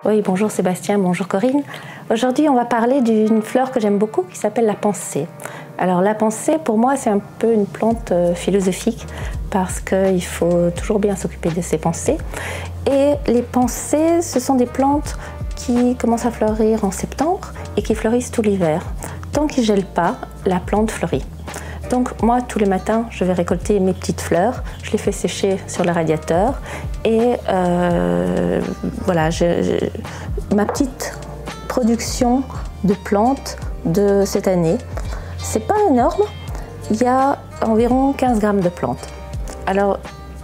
Oui, bonjour Sébastien, bonjour Corinne. Aujourd'hui, on va parler d'une fleur que j'aime beaucoup qui s'appelle la pensée. Alors la pensée, pour moi, c'est un peu une plante philosophique parce qu'il faut toujours bien s'occuper de ses pensées. Et les pensées, ce sont des plantes qui commencent à fleurir en septembre et qui fleurissent tout l'hiver. Tant qu'ils ne gèlent pas, la plante fleurit. Donc moi, tous les matins, je vais récolter mes petites fleurs, je les fais sécher sur le radiateur et voilà, ma petite production de plantes de cette année. C'est pas énorme, il y a environ 15 grammes de plantes. Alors,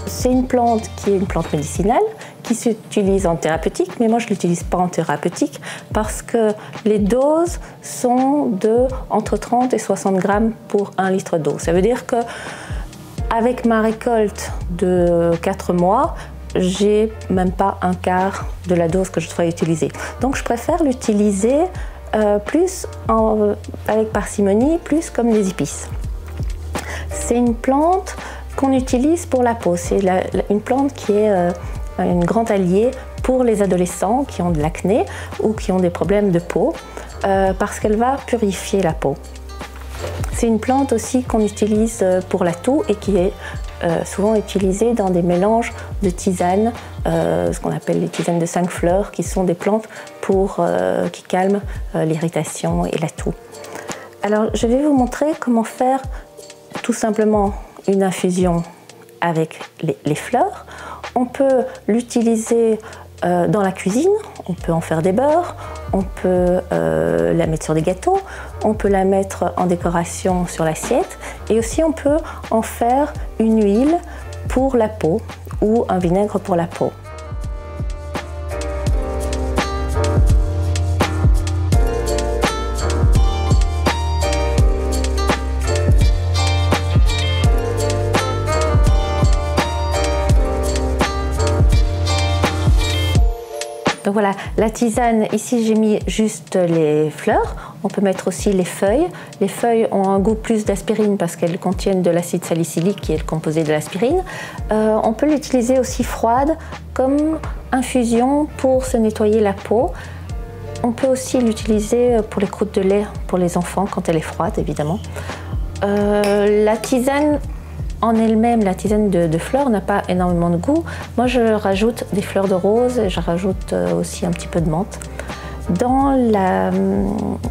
c'est une plante qui est une plante médicinale, qui s'utilise en thérapeutique, mais moi je ne l'utilise pas en thérapeutique parce que les doses sont de entre 30 et 60 grammes pour 1 litre d'eau. Ça veut dire que avec ma récolte de 4 mois, j'ai même pas un quart de la dose que je devrais utiliser. Donc je préfère l'utiliser avec parcimonie, plus comme des épices. C'est une plante qu'on utilise pour la peau. C'est une plante qui est une grande alliée pour les adolescents qui ont de l'acné ou qui ont des problèmes de peau parce qu'elle va purifier la peau. C'est une plante aussi qu'on utilise pour la toux et qui est souvent utilisée dans des mélanges de tisanes, ce qu'on appelle les tisanes de 5 fleurs, qui sont des plantes qui calment l'irritation et la toux. Alors je vais vous montrer comment faire tout simplement une infusion avec les fleurs. On peut l'utiliser dans la cuisine, on peut en faire des beurres, on peut la mettre sur des gâteaux, on peut la mettre en décoration sur l'assiette et aussi on peut en faire une huile pour la peau ou un vinaigre pour la peau. Donc voilà, la tisane, ici j'ai mis juste les fleurs. On peut mettre aussi les feuilles. Les feuilles ont un goût plus d'aspirine parce qu'elles contiennent de l'acide salicylique qui est le composé de l'aspirine. On peut l'utiliser aussi froide comme infusion pour se nettoyer la peau. On peut aussi l'utiliser pour les croûtes de lait pour les enfants quand elle est froide évidemment. La tisane en elle-même, la tisane de fleurs n'a pas énormément de goût. Moi, je rajoute des fleurs de rose et je rajoute aussi un petit peu de menthe. Dans la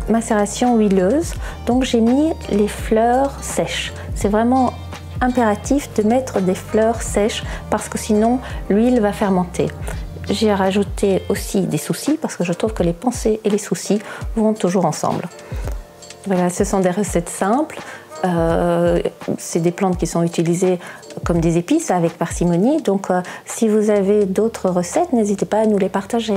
macération huileuse, donc j'ai mis les fleurs sèches. C'est vraiment impératif de mettre des fleurs sèches parce que sinon l'huile va fermenter. J'ai rajouté aussi des soucis parce que je trouve que les pensées et les soucis vont toujours ensemble. Voilà, ce sont des recettes simples. C'est des plantes qui sont utilisées comme des épices avec parcimonie. Donc si vous avez d'autres recettes, n'hésitez pas à nous les partager.